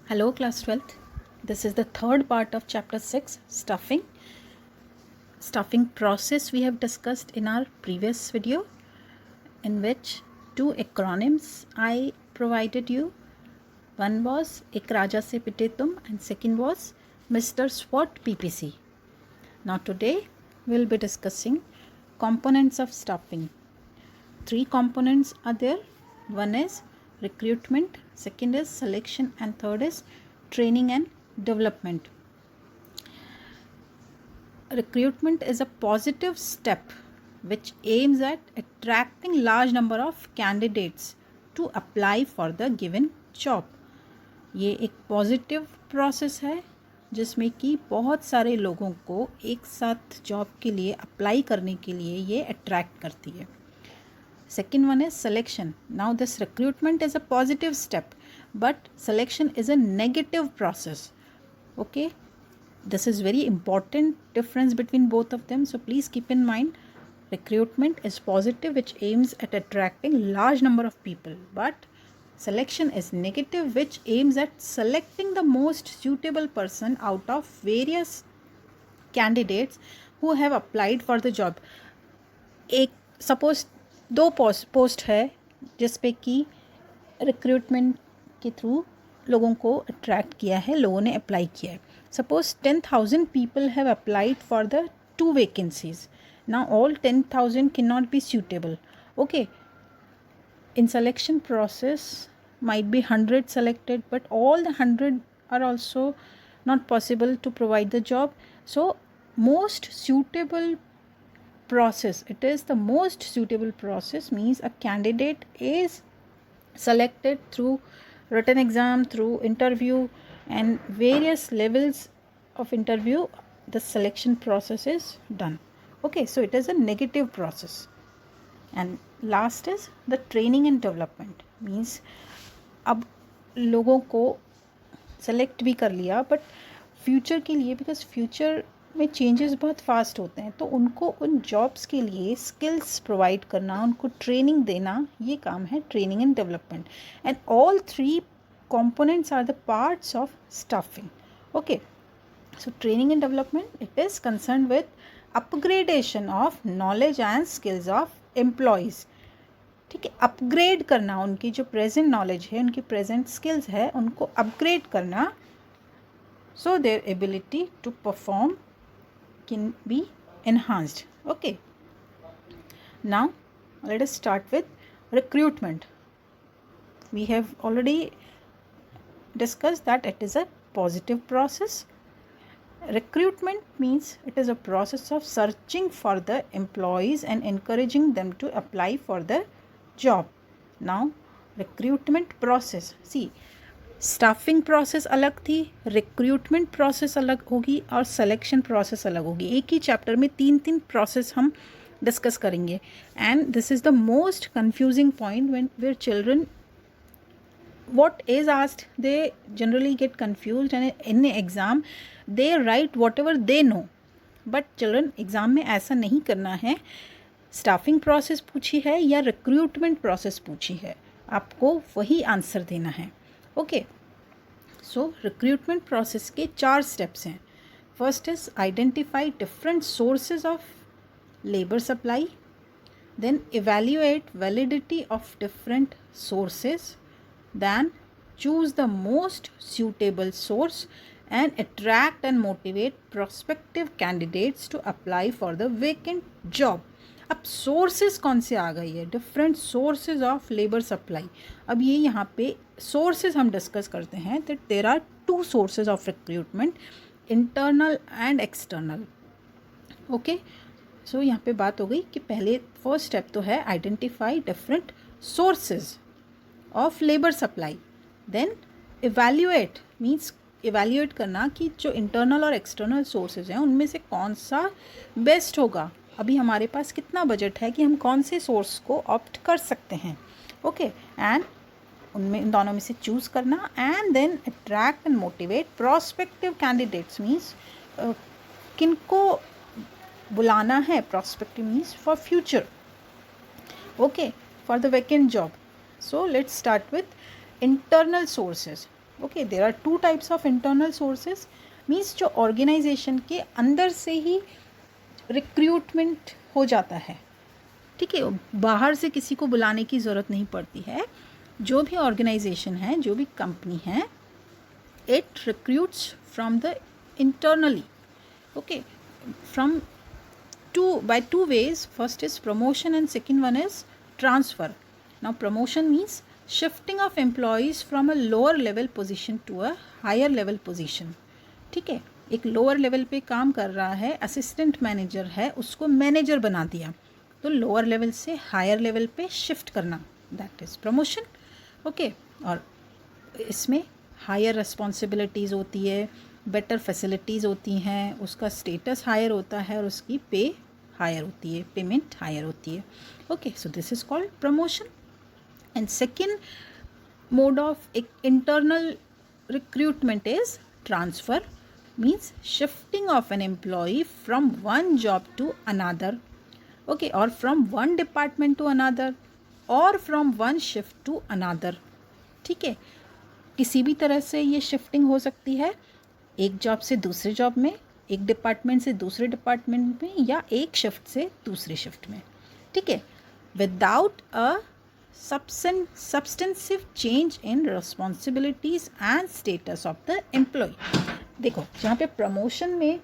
Hello class 12th. This is the third part of chapter 6 stuffing. Stuffing process we have discussed in our previous video, in which two acronyms I provided you. One was Ek Raja Se Pite Tum and second was Mr. SWAT PPC. Now today we will be discussing components of stuffing. Three components are there. One is recruitment, second is selection, and third is training and development. Recruitment is a positive step which aims at attracting large number of candidates to apply for the given job. ये एक positive process है जिसमें कि बहुत सारे लोगों को एक साथ जॉब के लिए अप्लाई करने के लिए ये अट्रैक्ट करती है. Second one is selection. Now this recruitment is a positive step, but selection is a negative process. Okay, this is very important difference between both of them. So please keep in mind, recruitment is positive, which aims at attracting large number of people, but selection is negative, which aims at selecting the most suitable person out of various candidates who have applied for the job. एक suppose दो post है जिस पे कि recruitment के through लोगों को attract किया है, लोगों ने अप्लाई किया है. Suppose 10,000 people have applied for the two vacancies. Now all 10,000 can not be suitable. Okay, in selection process might be 100 selected, but all the 100 are also not possible to provide the job. So most suitable process, it is the most suitable process, means a candidate is selected through written exam, through interview and various levels of interview. The selection process is done. Okay, so it is a negative process. And last is the training and development, means अब लोगों को select भी कर लिया, but future के लिए, because future में changes बहुत फास्ट होते हैं, तो उनको उन जॉब्स के लिए स्किल्स प्रोवाइड करना, उनको ट्रेनिंग देना, ये काम है training and development. And all three components are the parts of stuffing. Okay, so training and development, it is concerned with upgradation of knowledge and skills of employees. ठीक है, upgrade करना, उनकी जो प्रेजेंट नॉलेज है, उनकी present skills है, उनको upgrade करना, so their ability to perform can be enhanced. Okay, now let us start with recruitment. We have already discussed that it is a positive process. Recruitment means it is a process of searching for the employees and encouraging them to apply for the job. Now recruitment process, see, staffing process अलग थी, recruitment process अलग होगी और selection process अलग होगी. एक ही chapter में तीन प्रोसेस हम डिस्कस करेंगे. And this is the most confusing point when where children what is asked, they generally get confused and in exam they write whatever they know. But children, exam में ऐसा नहीं करना है. Staffing process पूछी है या recruitment process पूछी है, आपको वही आंसर देना है. ओके, सो रिक्रूटमेंट प्रोसेस के 4 स्टेप्स हैं. First is identify different sources of labour supply, then evaluate validity of different sources, then choose the most suitable source and attract and motivate prospective candidates to apply for the vacant job. अब sources कौन से आ गई है, different sources of labour supply. अब ये यहाँ पे सोर्सेज हम डिस्कस करते हैं that there are 2 sources of recruitment, internal and external. Okay, so यहाँ पे बात हो गई कि पहले फर्स्ट स्टेप तो है identify different sources of labour supply. Then evaluate means evaluate करना कि जो इंटरनल और एक्सटर्नल सोर्सेज हैं उनमें से कौन सा बेस्ट होगा, अभी हमारे पास कितना बजट है कि हम कौन से सोर्स को ऑप्ट कर सकते हैं. ओके, एंड उनमें इन दोनों में से चूज़ करना. And then attract and motivate prospective candidates, means किनको बुलाना है, prospective means for future, okay, for the vacant job. So let's start with internal sources. Okay, there are two types of internal sources, means जो organisation के अंदर से ही recruitment हो जाता है, ठीक है, बाहर से किसी को बुलाने की ज़रूरत नहीं पड़ती है. जो भी ऑर्गेनाइजेशन है, जो भी कंपनी है, it recruits from the internally, okay, from by two ways. First is promotion and second one is transfer. Now promotion means shifting of employees from a lower level position to a higher level position. ठीक है, एक lower level पे काम कर रहा है, assistant manager है, उसको मैनेजर बना दिया, तो लोअर लेवल से हायर लेवल पे शिफ्ट करना, दैट इज़ प्रमोशन. ओके, और इसमें हायर रिस्पॉन्सिबिलिटीज़ होती है, बेटर फैसिलिटीज़ होती हैं, उसका स्टेटस हायर होता है और उसकी पे हायर होती है, पेमेंट हायर होती है. Okay, so this is called promotion. And second mode of internal recruitment is transfer, means shifting of an employee from one job to another, okay, और from one department to another, और from one shift to another. ठीक है, किसी भी तरह से ये shifting हो सकती है, एक जॉब से दूसरे जॉब में, एक डिपार्टमेंट से दूसरे डिपार्टमेंट में, या एक शिफ्ट से दूसरी शिफ्ट में. ठीक है, without a substantive change in responsibilities and status of the employee. देखो, जहाँ पे प्रमोशन में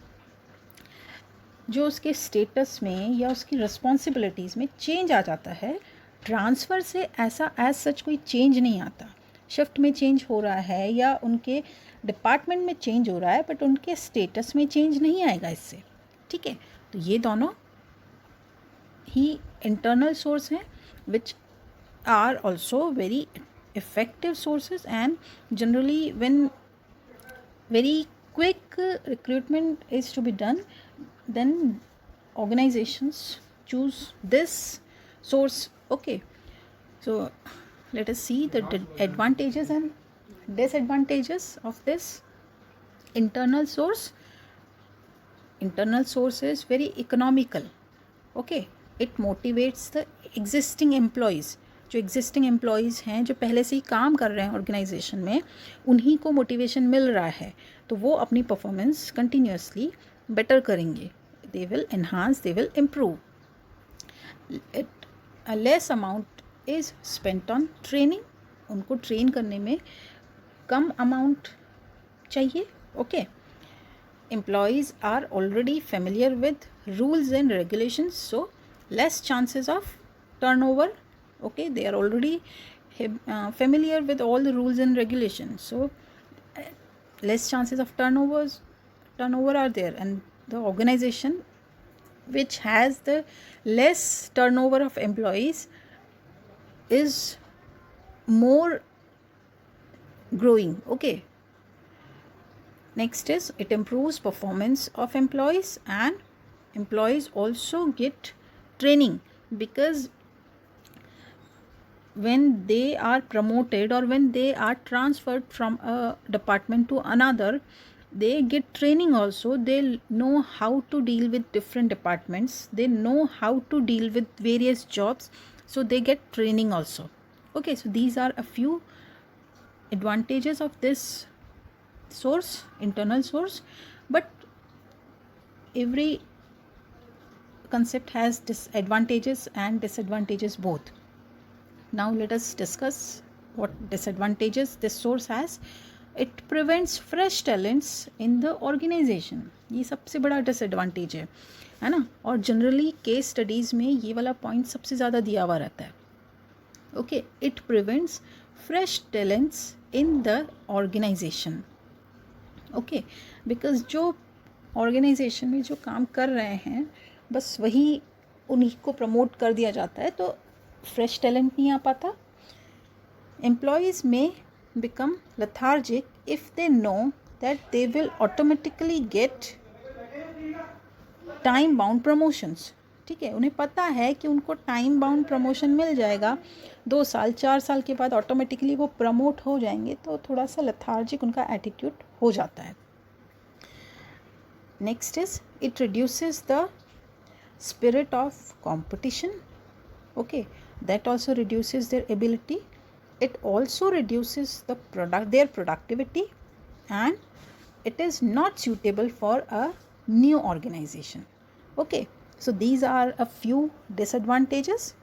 जो उसके स्टेटस में या उसकी रिस्पॉन्सिबिलिटीज़ में चेंज आ जाता है, ट्रांसफ़र से ऐसा एज सच कोई चेंज नहीं आता. शिफ्ट में चेंज हो रहा है या उनके डिपार्टमेंट में चेंज हो रहा है, बट उनके स्टेटस में चेंज नहीं आएगा इससे. ठीक है, तो ये दोनों ही इंटरनल सोर्स हैं which are also very effective sources, and generally when very quick recruitment is to be done, then organizations choose this source. Okay, so let us see the advantages and disadvantages of this internal source. Internal source is very economical. Okay, it motivates the existing employees. जो existing employees हैं, जो पहले से ही काम कर रहे हैं organisation में, उन्हीं को मोटिवेशन मिल रहा है, तो वो अपनी परफॉर्मेंस कंटिन्यूसली बेटर करेंगे. They will enhance, they will improve. It a less amount is spent on training. उनको ट्रेन करने में कम अमाउंट चाहिए. Okay, employees are already familiar with rules and regulations, so less chances of turnover. Okay, they are already familiar with all the rules and regulations, so less chances of turnover are there, and the organization which has the less turnover of employees is more growing. Okay, next is it improves performance of employees, and employees also get training, because when they are promoted or when they are transferred from a department to another, they get training also. They know how to deal with different departments, they know how to deal with various jobs, so they get training also. Okay, so these are a few advantages of this source, internal source, but every concept has disadvantages and disadvantages both. Now let us discuss what disadvantages this source has. It prevents fresh talents in the organization. ये सबसे बड़ा disadvantage है ना, और generally case studies में ये वाला point सबसे ज़्यादा दिया हुआ रहता है. Okay, it prevents fresh talents in the organisation. Okay, because जो ऑर्गेनाइजेशन में जो काम कर रहे हैं, बस वही उन्हीं को प्रमोट कर दिया जाता है, तो फ्रेश टैलेंट नहीं आ पाता. एम्प्लॉयज़ में become lethargic if they know that they will automatically get time bound promotions. ठीक है, उन्हें पता है कि उनको टाइम बाउंड प्रमोशन मिल जाएगा, 2 साल 4 साल के बाद ऑटोमेटिकली वो प्रमोट हो जाएंगे, तो थोड़ा सा lethargic उनका एटीट्यूड हो जाता है. Next is it reduces the spirit of competition. Okay, that also reduces their ability it also reduces their productivity, and it is not suitable for a new organization. Okay, so these are a few disadvantages.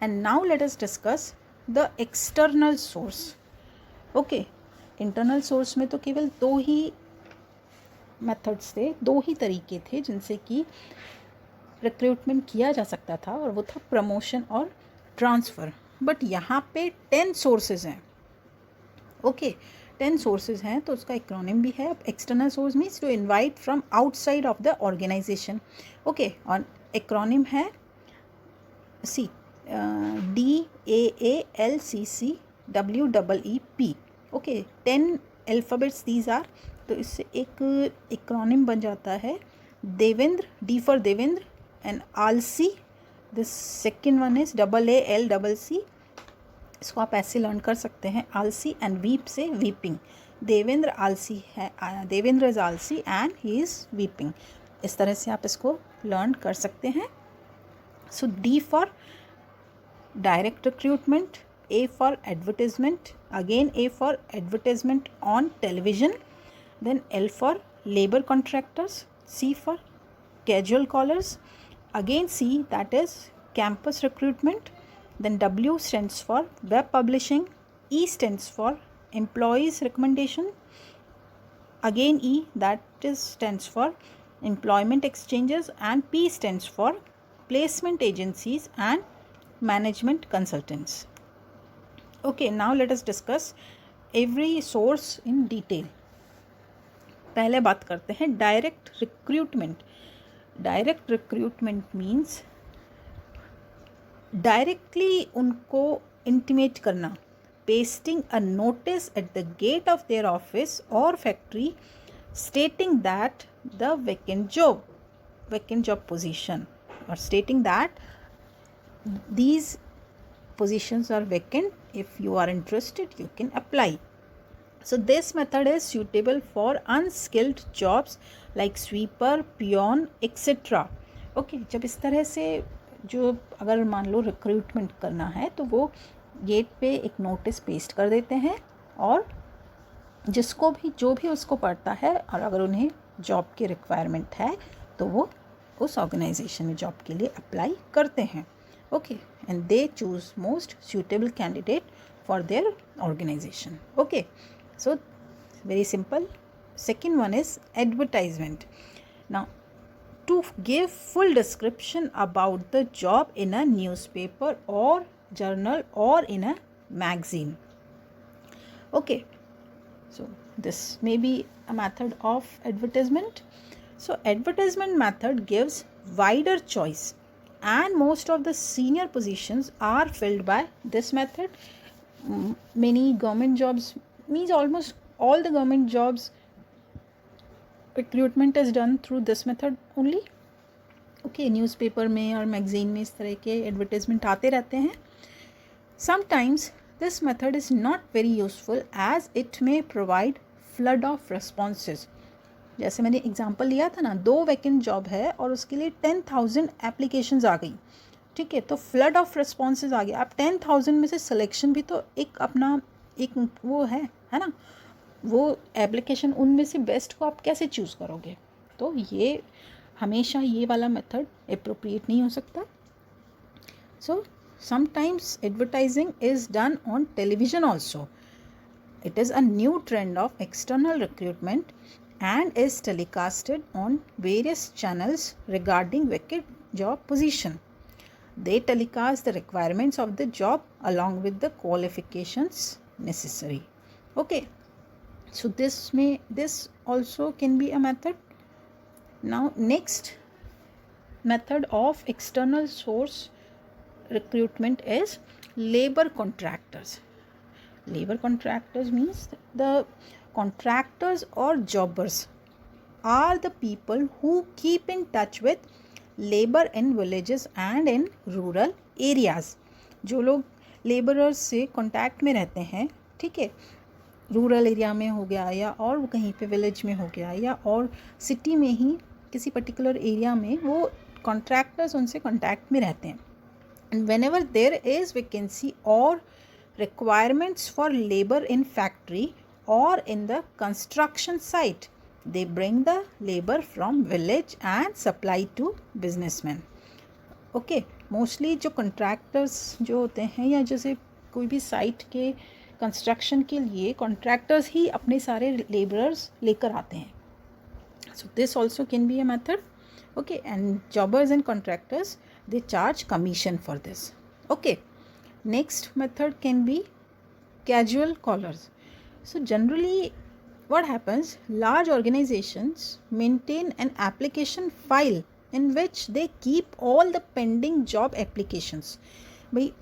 And now let us discuss the external source. Okay, internal source में तो केवल दो ही methods थे, दो ही तरीके थे जिनसे कि रिक्रूटमेंट किया जा सकता था, और वो था प्रमोशन और ट्रांसफ़र. बट यहाँ पे 10 सोर्सेज हैं. ओके, 10 सोर्सेज हैं, तो उसका एक्रोनिम भी है. अब external source means to invite from outside of the organisation. Okay, और एक्रोनिम है C DAALCCWEEP. Okay, 10 alphabets these are. तो इससे एक एक्रोनिम बन जाता है Devendra, D for Devendra, and आलसी. This second one is AALCC. इसको आप ऐसे लर्न कर सकते हैं, आलसी, एंड वीप से वीपिंग. देवेंद्र आलसी है, देवेंद्र इज़ आलसी एंड ही इज़ वीपिंग. इस तरह से आप इसको लर्न कर सकते हैं. सो D for direct recruitment, A for advertisement, again A for advertisement on television, then L for labor contractors, C for casual callers, again C, that is campus recruitment, then W stands for web publishing, E stands for employees recommendation, again E, that is stands for employment exchanges, and P stands for placement agencies and management consultants. Okay, now let us discuss every source in detail. पहले बात करते हैं direct recruitment. Direct recruitment means directly उनको intimate करना, pasting a notice at the gate of their office और factory stating that the vacant job position, or stating that these positions are vacant. If you are interested, you can apply. So this method is suitable for unskilled jobs like sweeper, peon, etc. Okay, जब इस तरह से जो अगर मान लो recruitment करना है तो वो गेट पे एक नोटिस पेस्ट कर देते हैं, और जिसको भी जो भी उसको पढ़ता है, और अगर उन्हें जॉब की रिक्वायरमेंट है तो वो उस ऑर्गेनाइजेशन में जॉब के लिए अप्लाई करते हैं. Okay, and they choose most suitable candidate for their organization. Okay, so very simple. Second one is advertisement. Now, to give full description about the job in a newspaper or journal or in a magazine. Okay, so this may be a method of advertisement. So advertisement method gives wider choice, and most of the senior positions are filled by this method. Many government jobs, means almost all the government jobs, recruitment is done through this method only. Okay, newspaper में और magazine में इस तरह के advertisement आते रहते हैं. Sometimes this method is not very useful as it may provide flood of responses. जैसे मैंने एग्जांपल लिया था ना, 2 वैकेंट जॉब है और उसके लिए 10,000 एप्लीकेशंस आ गई. ठीक है, तो फ्लड ऑफ रिस्पॉन्सेज आ गया. आप 10,000 में से सिलेक्शन भी तो एक अपना एक वो है ना, वो एप्लीकेशन उनमें से बेस्ट को आप कैसे चूज़ करोगे. तो ये हमेशा ये वाला मेथड अप्रोप्रिएट नहीं हो सकता. So sometimes advertising is done on television also. It is a new trend of external recruitment and is telecasted on various channels regarding vacant job position. They telecast the requirements of the job along with the qualifications necessary. Okay, so this also can be a method. Now next method of external source recruitment is labor contractors. Labor contractors means the contractors or jobbers are the people who keep in touch with labor in villages and in rural areas. जो लोग labourers से contact में रहते हैं, ठीक है, rural area में हो गया या और कहीं पे विलेज में हो गया या और सिटी में ही किसी पर्टिकुलर एरिया में, वो कॉन्ट्रैक्टर्स उनसे कांटेक्ट में रहते हैं. And whenever there is vacancy और requirements for labor in factory or in the construction site. They bring the labor from village and supply to businessmen. Okay mostly जो contractors जो होते हैं या जैसे कोई भी साइट के कंस्ट्रक्शन के लिए कॉन्ट्रैक्टर्स ही अपने सारे लेबरर्स लेकर आते हैं. So this also can be a method. Okay and jobbers and contractors they charge commission for this. Okay next method can be casual collars. So generally what happens, large organizations maintain an application file in which they keep all the pending job applications. भाई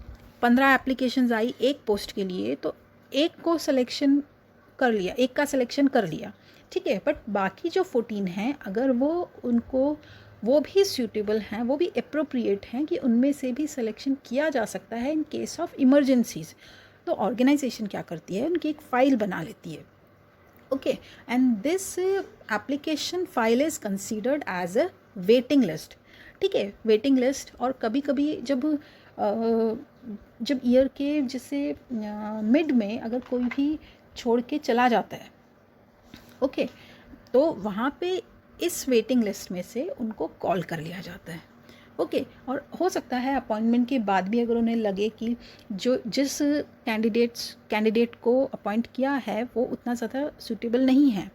15 applications आई एक post के लिए, तो एक को selection कर लिया, एक का सिलेक्शन कर लिया, ठीक है, बट बाकी जो 14 हैं अगर वो भी सूटेबल हैं, वो भी अप्रोप्रिएट हैं कि उनमें से भी सिलेक्शन किया जा सकता है इन केस ऑफ इमरजेंसीज, तो ऑर्गेनाइजेशन क्या करती है, उनकी एक फ़ाइल बना लेती है. Okay and this application file is considered as a waiting list. ठीक है, वेटिंग लिस्ट. और कभी कभी जब ईयर के जैसे मिड में अगर कोई भी छोड़ के चला जाता है, ओके, तो वहाँ पे इस वेटिंग लिस्ट में से उनको कॉल कर लिया जाता है. ओके और हो सकता है अपॉइंटमेंट के बाद भी अगर उन्हें लगे कि जिस कैंडिडेट को अपॉइंट किया है वो उतना ज़्यादा सूटेबल नहीं है,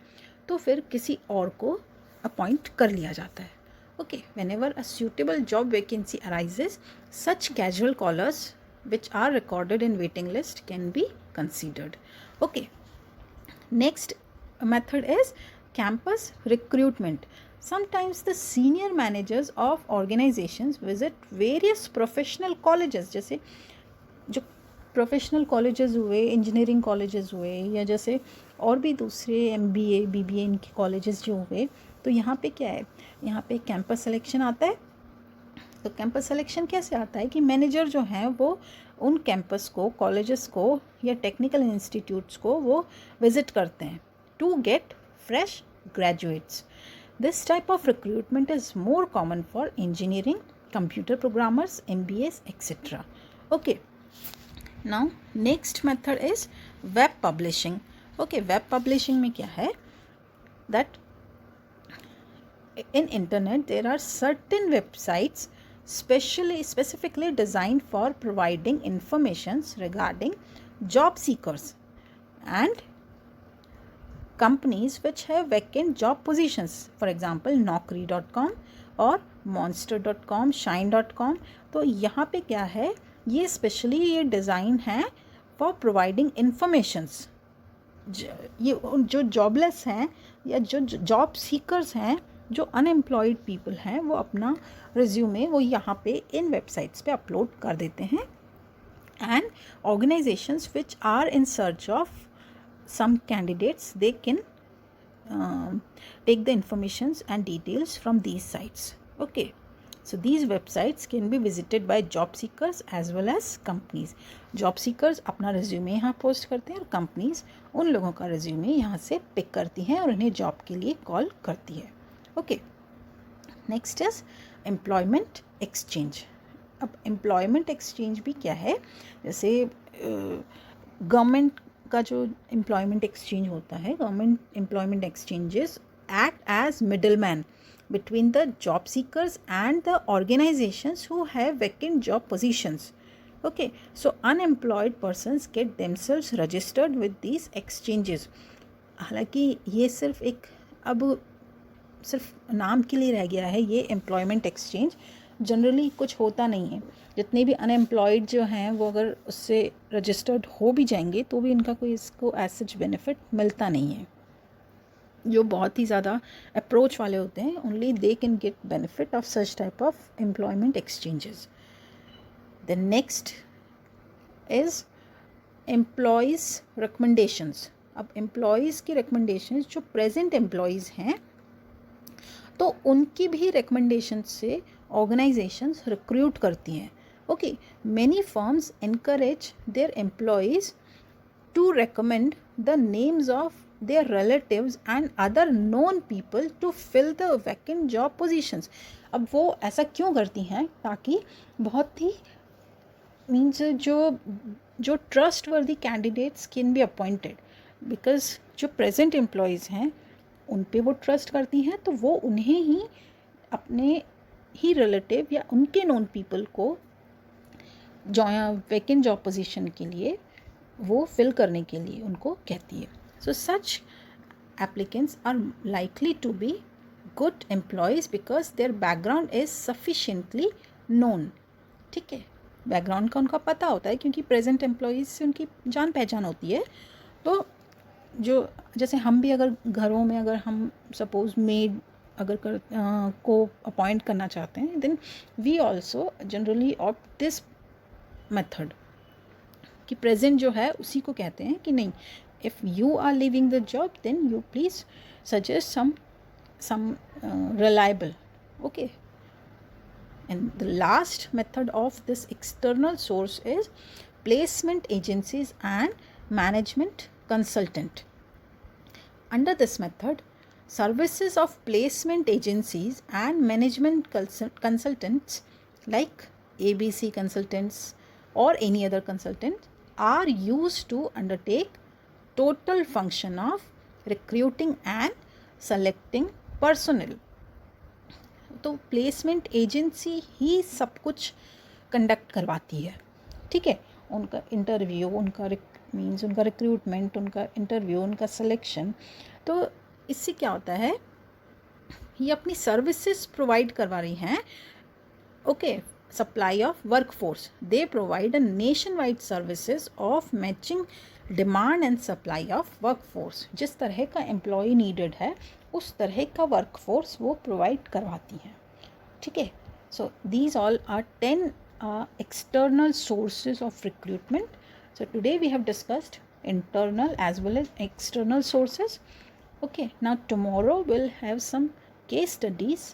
तो फिर किसी और को अपॉइंट कर लिया जाता है. Okay whenever a suitable job vacancy arises, such casual callers which are recorded in waiting list can be considered. Okay, next method is campus recruitment. Sometimes the senior managers of organizations visit various professional colleges, जैसे जो professional colleges हुए, engineering colleges हुए, या जैसे और भी दूसरे MBA BBA इनके कॉलेजेस जो हुए, तो यहाँ पे क्या है, यहाँ पे कैंपस सिलेक्शन आता है. तो कैंपस सिलेक्शन कैसे आता है कि मैनेजर जो हैं वो उन कैंपस को, कॉलेजेस को या टेक्निकल इंस्टीट्यूट्स को वो विज़िट करते हैं to get fresh graduates. This type of recruitment is more common for engineering, computer programmers, MBAs etcetera. Okay now next method is web publishing. Okay web publishing में क्या है, that in internet there are certain websites specifically designed for providing informations regarding job seekers and companies which have vacant job positions, for example naukri.com और monster.com, shine.com. तो यहाँ पे क्या है, ये स्पेशली ये डिज़ाइन है फॉर प्रोवाइडिंग इंफॉर्मेशंस. ये जो जॉबलेस हैं या जो जॉब सीकर्स हैं, जो अनएम्प्लॉयड पीपल हैं, वो अपना रिज्यूमे वो यहाँ पे इन वेबसाइट्स पे अपलोड कर देते हैं. And organisations which are in search of some candidates, they can take the informations and details from these sites. Okay so these websites can be visited by job seekers as well as companies. Job seekers अपना resume यहाँ post करते हैं और companies उन लोगों का resume यहाँ से पिक करती हैं और उन्हें जॉब के लिए कॉल करती है. Okay next is employment exchange. अब एम्प्लॉयमेंट एक्सचेंज भी क्या है, जैसे गवर्नमेंट का जो एम्प्लॉयमेंट एक्सचेंज होता है, government employment exchanges act as middle man between the job seekers and the organizations who have vacant job positions. Okay, so unemployed persons get themselves registered with these exchanges. हालांकि ये सिर्फ नाम के लिए रह गया है ये एम्प्लॉयमेंट एक्सचेंज, जनरली कुछ होता नहीं है. जितने भी अनएम्प्लॉयड जो हैं वो अगर उससे रजिस्टर्ड हो भी जाएंगे तो भी इनका कोई इसको एज सच बेनिफिट मिलता नहीं है. जो बहुत ही ज़्यादा अप्रोच वाले होते हैं, only they can get benefit of such type of employment exchanges. The next is employees recommendations. अब एम्प्लॉयज़ की रिकमेंडेशंस, जो प्रेजेंट एम्प्लॉयज़ हैं तो उनकी भी रिकमेंडेशन से ऑर्गेनाइजेशंस रिक्रूट करती हैं. Okay many firms encourage their employees to recommend the names of their relatives and other known people to fill the vacant job positions. अब वो ऐसा क्यों करती हैं, ताकि बहुत ही मीन्स जो जो ट्रस्ट वर्दी candidates can be appointed, because जो प्रेजेंट एम्प्लॉयज़ हैं उन पे वो ट्रस्ट करती हैं, तो वो उन्हें ही अपने ही रिलेटिव या उनके नोन पीपल को वैकेंट जॉब पोजीशन के लिए वो फिल करने के लिए उनको कहती है. सो सच applicants are likely to be good employees because their background is sufficiently known. ठीक है, बैकग्राउंड का उनका पता होता है क्योंकि प्रेजेंट एम्प्लॉयज़ से उनकी जान पहचान होती है. तो जो जैसे हम भी अगर घरों में अगर हम सपोज मेड अगर को अपॉइंट करना चाहते हैं, then we also generally opt this method कि प्रेजेंट जो है उसी को कहते हैं कि नहीं, if you are leaving the job then you please suggest some reliable. Okay, and the last method of this external source is placement agencies and management consultant. Under this method, services of placement agencies and management consultants like ABC consultants or any other consultant are used to undertake total function of recruiting and selecting personnel. तो placement agency ही सब कुछ conduct करवाती है. ठीक है, उनका interview, उनका means उनका रिक्रूटमेंट, उनका इंटरव्यू, उनका सिलेक्शन. तो इससे क्या होता है, ये अपनी सर्विसेज प्रोवाइड करवा रही हैं. Okay, supply of workforce. They provide a nationwide services of matching demand and supply of workforce. जिस तरह का एम्प्लॉय नीडेड है उस तरह का वर्कफोर्स वो प्रोवाइड करवाती हैं. ठीक है, so these all are 10 external sources of recruitment. So today we have discussed internal as well as external sources. Okay, now tomorrow we'll have some case studies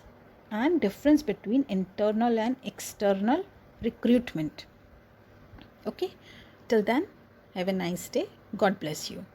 and difference between internal and external recruitment. Okay, till then, have a nice day. God bless you.